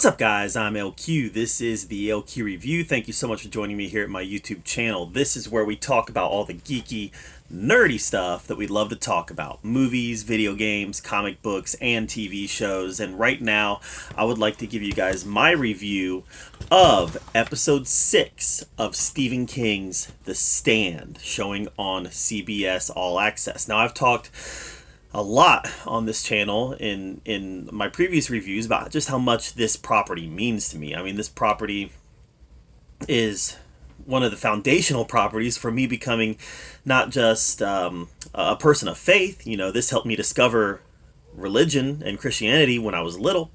What's up, guys? I'm LQ. This is the LQ Review. Thank you so much for joining me here at my YouTube channel. This is where we talk about all the geeky, nerdy stuff that we love to talk about. Movies, video games, comic books, and TV shows. And right now, I would like to give you guys my review of episode 6 of Stephen King's The Stand, showing on CBS All Access. Now, I've talked a lot on this channel in my previous reviews about just how much this property means to me. I mean, this property is one of the foundational properties for me becoming not just a person of faith. You know, this helped me discover religion and Christianity when I was little,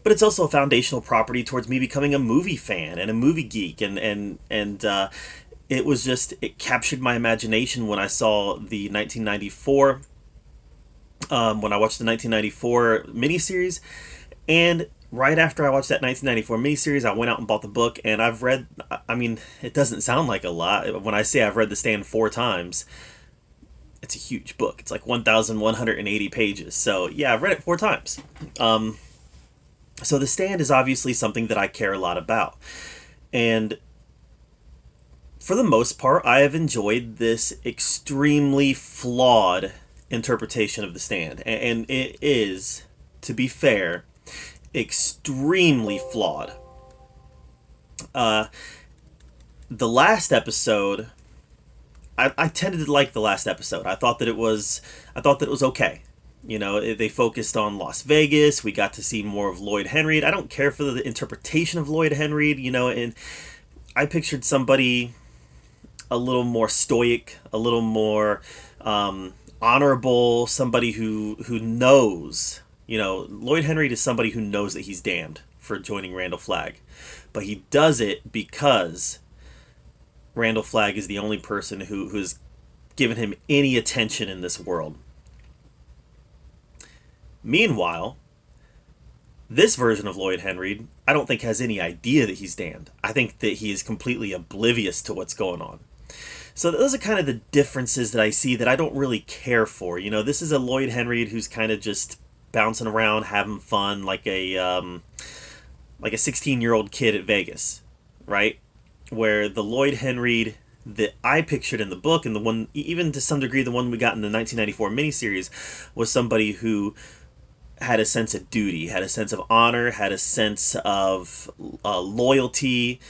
but it's also a foundational property towards me becoming a movie fan and a movie geek. It captured my imagination when I saw the 1994 when I watched the 1994 miniseries, and right after I watched that 1994 miniseries, I went out and bought the book, and I've read, I mean, it doesn't sound like a lot. When I say I've read The Stand 4 times, it's a huge book. It's like 1,180 pages. So yeah, I've read it 4 times. So The Stand is obviously something that I care a lot about. And for the most part, I have enjoyed this extremely flawed interpretation of The Stand, and it is, to be fair, extremely flawed. The last episode, I tended to like the last episode. I thought that it was okay. You know, they focused on Las Vegas. We got to see more of Lloyd Henry. I don't care for the interpretation of Lloyd Henry, you know, and I pictured somebody a little more stoic, a little more honorable, somebody who knows. You know, Lloyd Henry is somebody who knows that he's damned for joining Randall Flagg, but he does it because Randall Flagg is the only person who's given him any attention in this world. Meanwhile, this version of Lloyd Henry, I don't think has any idea that he's damned. I think that he is completely oblivious to what's going on. So those are kind of the differences that I see that I don't really care for. You know, this is a Lloyd Henry who's kind of just bouncing around, having fun, like a 16-year-old kid at Vegas, right? Where the Lloyd Henry that I pictured in the book, and the one, even to some degree, the one we got in the 1994 miniseries, was somebody who had a sense of duty, had a sense of honor, had a sense of loyalty,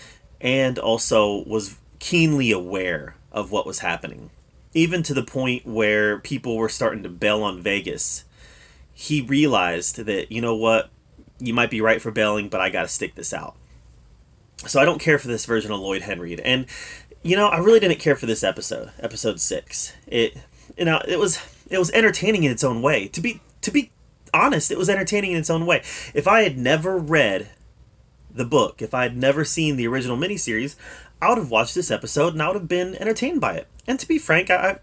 and also was keenly aware of what was happening. Even to the point where people were starting to bail on Vegas, he realized that, you know what, you might be right for bailing, but I gotta stick this out. So I don't care for this version of Lloyd Henry. And, you know, I really didn't care for this episode 6. It was entertaining in its own way. To be honest, it was entertaining in its own way. If I had never read the book, if I had never seen the original miniseries, I would have watched this episode and I would have been entertained by it. And to be frank, I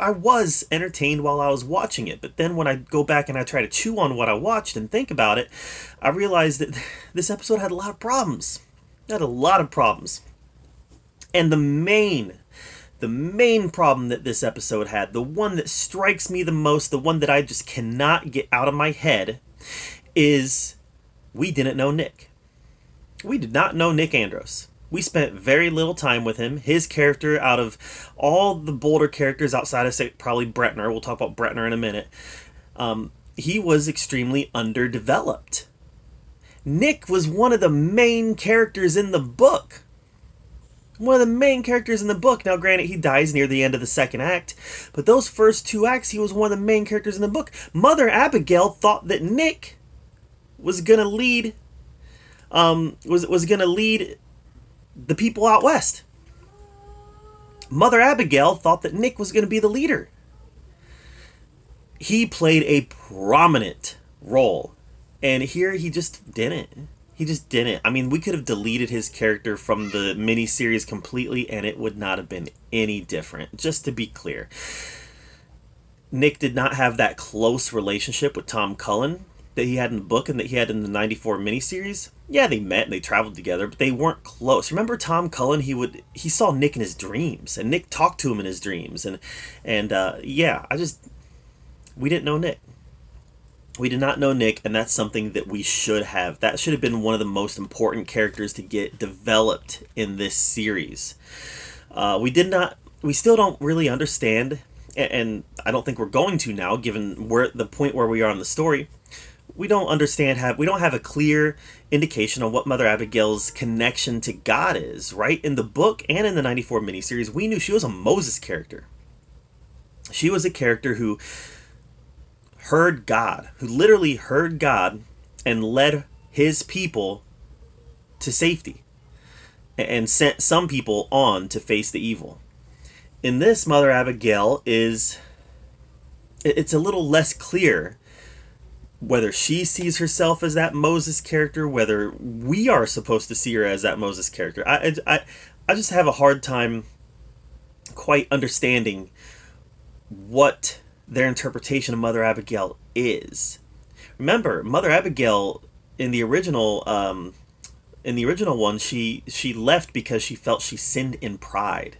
was entertained while I was watching it. But then when I go back and I try to chew on what I watched and think about it, I realized that this episode had a lot of problems. It had a lot of problems. And the main problem that this episode had, the one that strikes me the most, the one that I just cannot get out of my head, is we didn't know Nick. We did not know Nick Andros. We spent very little time with him. His character, out of all the bolder characters outside of, say, probably Bretner, we'll talk about Bretner in a minute, he was extremely underdeveloped. Nick was one of the main characters in the book. One of the main characters in the book. Now, granted, he dies near the end of the second act, but those first 2 acts, he was one of the main characters in the book. Mother Abigail thought that Nick was gonna lead, the people out west. Mother Abigail thought that Nick was going to be the leader. He played a prominent role, and here he just didn't. He just didn't. I mean, we could have deleted his character from the miniseries completely, and it would not have been any different. Just to be clear, Nick did not have that close relationship with Tom Cullen that he had in the book and that he had in the 94 miniseries. Yeah, they met and they traveled together, but they weren't close. Remember Tom Cullen? He saw Nick in his dreams, and Nick talked to him in his dreams, we didn't know Nick. We did not know Nick, and that's something that we should have. That should have been one of the most important characters to get developed in this series. We still don't really understand, and I don't think we're going to now, given the point where we are in the story. We don't have a clear indication on what Mother Abigail's connection to God is, right? In the book and in the 94 miniseries, we knew she was a Moses character. She was a character who heard God, who literally heard God and led his people to safety and sent some people on to face the evil. In this, Mother Abigail it's a little less clear whether she sees herself as that Moses character, whether we are supposed to see her as that Moses character. I just have a hard time quite understanding what their interpretation of Mother Abigail is. Remember, Mother Abigail in the original one, she left because she felt she sinned in pride,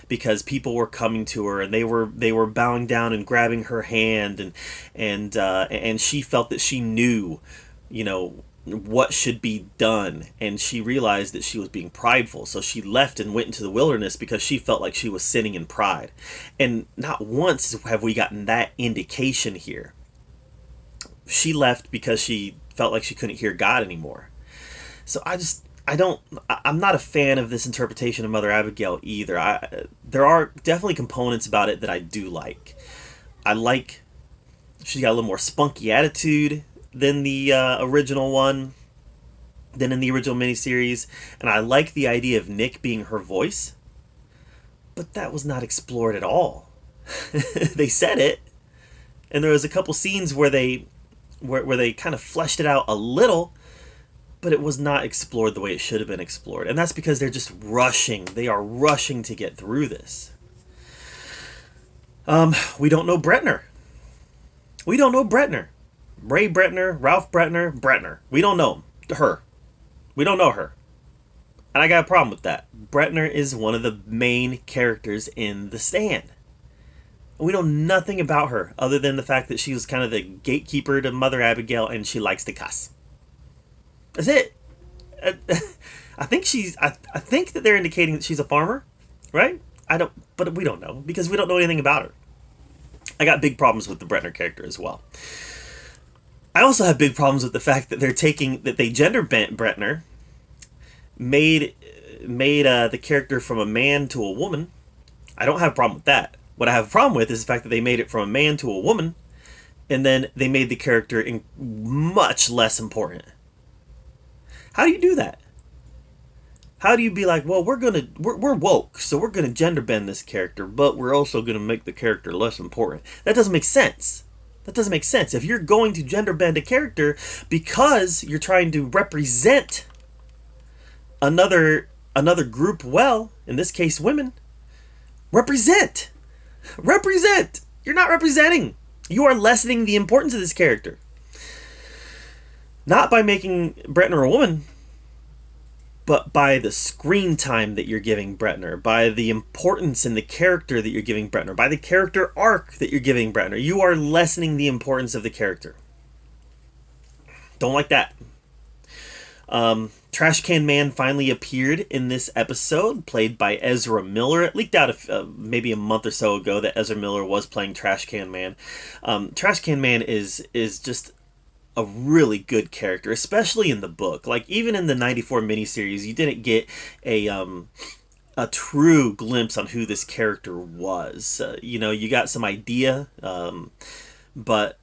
because people were coming to her and they were bowing down and grabbing her hand, and she felt that she knew, what should be done, and she realized that she was being prideful, so she left and went into the wilderness because she felt like she was sinning in pride. And not once have we gotten that indication here. She left because she felt like she couldn't hear God anymore. So I'm not a fan of this interpretation of Mother Abigail either. There are definitely components about it that I do like. She's got a little more spunky attitude than the original one, than in the original miniseries, and I like the idea of Nick being her voice, but that was not explored at all. They said it, and there was a couple scenes where they kind of fleshed it out a little, but it was not explored the way it should have been explored, and that's because they're just rushing. They are rushing to get through this. We don't know Bretner. Ray Bretner, Ralph Bretner. We don't know her. We don't know her. And I got a problem with that. Bretner is one of the main characters in The Stand. We know nothing about her other than the fact that she was kind of the gatekeeper to Mother Abigail and she likes to cuss. That's it. I think that they're indicating that she's a farmer, right? But we don't know because we don't know anything about her. I got big problems with the Bretner character as well. I also have big problems with the fact that they gender bent Bretner, made the character from a man to a woman. I don't have a problem with that. What I have a problem with is the fact that they made it from a man to a woman, and then they made the character much less important. How do you do that? How do you be like, well, we're woke, so we're gonna gender bend this character, but we're also gonna make the character less important? That doesn't make sense. If you're going to gender bend a character because you're trying to represent another group well, in this case women, represent. You're not representing. You are lessening the importance of this character. Not by making Bretner a woman, but by the screen time that you're giving Bretner, by the importance in the character that you're giving Bretner, by the character arc that you're giving Bretner. You are lessening the importance of the character. Don't like that. Trash Can Man finally appeared in this episode, played by Ezra Miller. It leaked out maybe a month or so ago that Ezra Miller was playing Trash Can Man. Trash Can Man is just a really good character, especially in the book. Like, even in the 94 miniseries, you didn't get a true glimpse on who this character was. You got some idea, but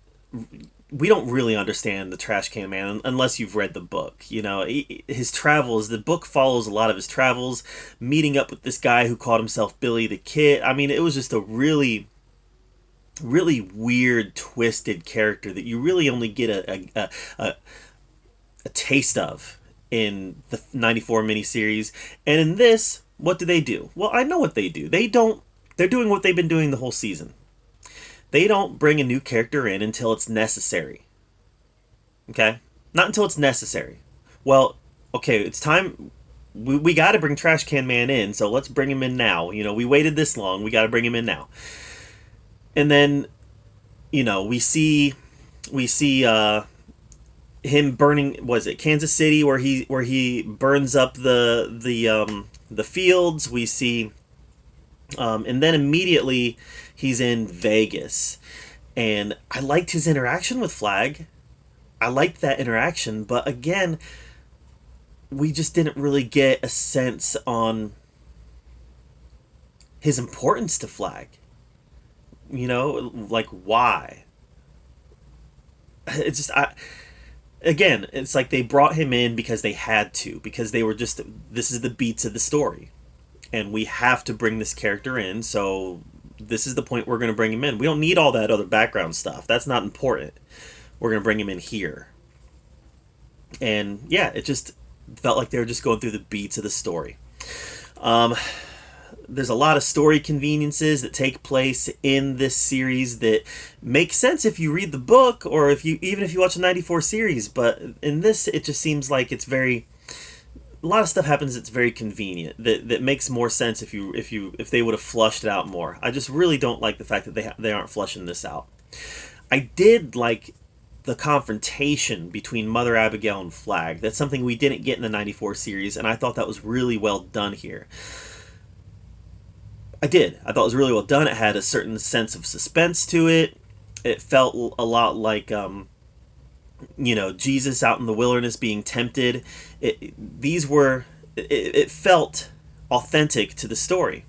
we don't really understand the Trash Can Man unless you've read the book. His travels, the book follows a lot of his travels, meeting up with this guy who called himself Billy the Kid. I mean, it was just a really weird, twisted character that you really only get a taste of in the 94 miniseries. And in this, what do? Well, I know what they do. They're doing what they've been doing the whole season. They don't bring a new character in until it's necessary. Okay? Not until it's necessary. Well, okay, it's time. We got to bring Trash Can Man in, so let's bring him in now. We waited this long. We got to bring him in now. And then, we see We see him burning. Was it Kansas City where he burns up the fields? We see, and then immediately he's in Vegas, and I liked his interaction with Flag. I liked that interaction, but again, we just didn't really get a sense on his importance to Flag. You know, like why? It's just again, it's like they brought him in because they had to, because they were just, this is the beats of the story, and we have to bring this character in, so this is the point we're going to bring him in. We don't need all that other background stuff. That's not important. We're going to bring him in here. And yeah, it just felt like they were just going through the beats of the story. There's a lot of story conveniences that take place in this series that make sense if you read the book, or even if you watch the 94 series, but in this it just seems like it's very, a lot of stuff happens that's very convenient, that makes more sense if they would have flushed it out more. I just really don't like the fact that they aren't flushing this out. I did like the confrontation between Mother Abigail and Flag. That's something we didn't get in the 94 series, and I thought that was really well done here. I thought it was really well done. It had a certain sense of suspense to it. It felt a lot like, Jesus out in the wilderness being tempted. It felt authentic to the story.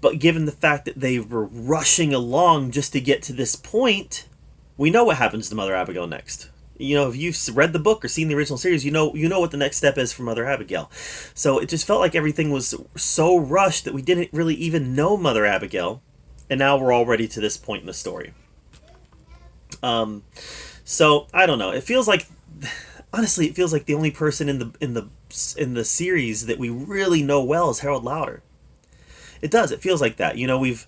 But given the fact that they were rushing along just to get to this point, we know what happens to Mother Abigail next. You know, if you've read the book or seen the original series, you know what the next step is for Mother Abigail. So it just felt like everything was so rushed that we didn't really even know Mother Abigail, and now we're already to this point in the story. So I don't know. It feels like, honestly, it feels like the only person in the series that we really know well is Harold Lauder. It does. It feels like that. You know, we've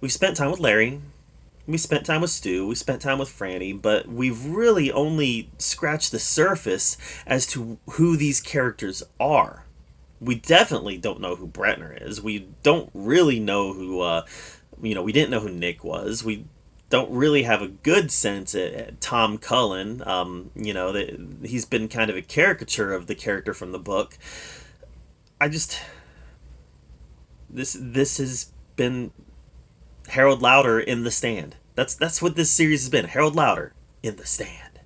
spent time with Larry. We spent time with Stu, we spent time with Franny, but we've really only scratched the surface as to who these characters are. We definitely don't know who Bretner is. We don't really know who, we didn't know who Nick was. We don't really have a good sense at Tom Cullen. He's been kind of a caricature of the character from the book. This has been Harold Lauder in the stand. That's what this series has been. Harold Lauder in the stand.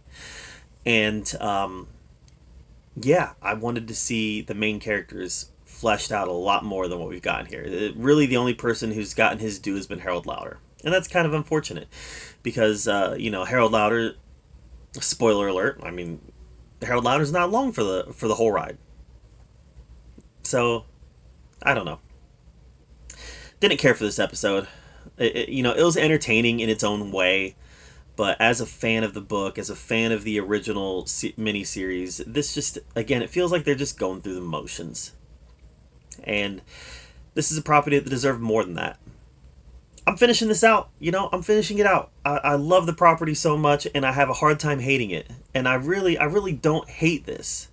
And I wanted to see the main characters fleshed out a lot more than what we've gotten here. Really, the only person who's gotten his due has been Harold Lauder, and that's kind of unfortunate because Harold Lauder. Spoiler alert! I mean, Harold Lauder's not along for the whole ride. So, I don't know. Didn't care for this episode. It was entertaining in its own way, but as a fan of the book, as a fan of the original miniseries, this just, again, it feels like they're just going through the motions. And this is a property that deserved more than that. I'm finishing this out. I'm finishing it out. I love the property so much, and I have a hard time hating it. And I really don't hate this.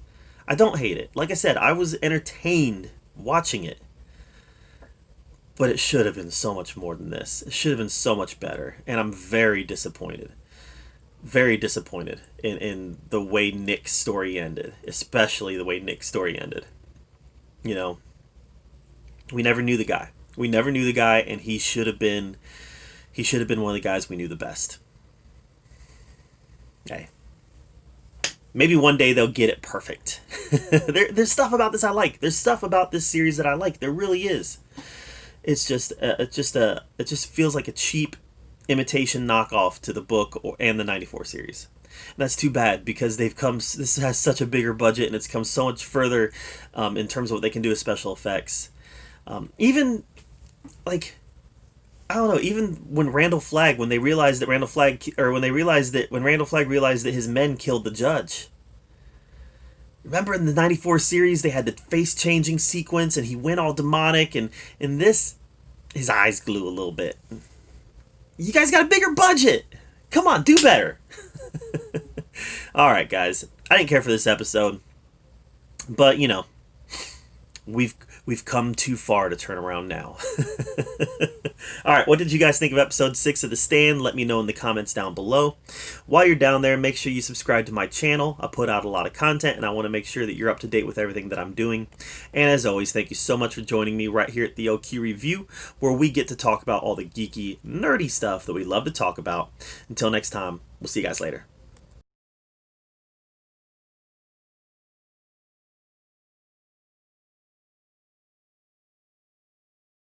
I don't hate it. Like I said, I was entertained watching it. But it should have been so much more than this. It should have been so much better. And I'm very disappointed. Very disappointed in the way Nick's story ended. Especially the way Nick's story ended. We never knew the guy. And he should have been one of the guys we knew the best. Hey. Maybe one day they'll get it perfect. There's stuff about this I like. There's stuff about this series that I like. There really is. It just feels like a cheap imitation knockoff to the book and the 94 series. And that's too bad because this has such a bigger budget and it's come so much further in terms of what they can do with special effects. Even when Randall Flagg, when Randall Flagg realized that his men killed the judge. Remember in the 94 series, they had the face-changing sequence, and he went all demonic, and in this, his eyes glue a little bit. You guys got a bigger budget! Come on, do better! Alright, guys. I didn't care for this episode, but, we've come too far to turn around now. All right, what did you guys think of episode 6 of The Stand? Let me know in the comments down below. While you're down there, make sure you subscribe to my channel. I put out a lot of content, and I want to make sure that you're up to date with everything that I'm doing. And as always, thank you so much for joining me right here at the OQ Review, where we get to talk about all the geeky, nerdy stuff that we love to talk about. Until next time, we'll see you guys later.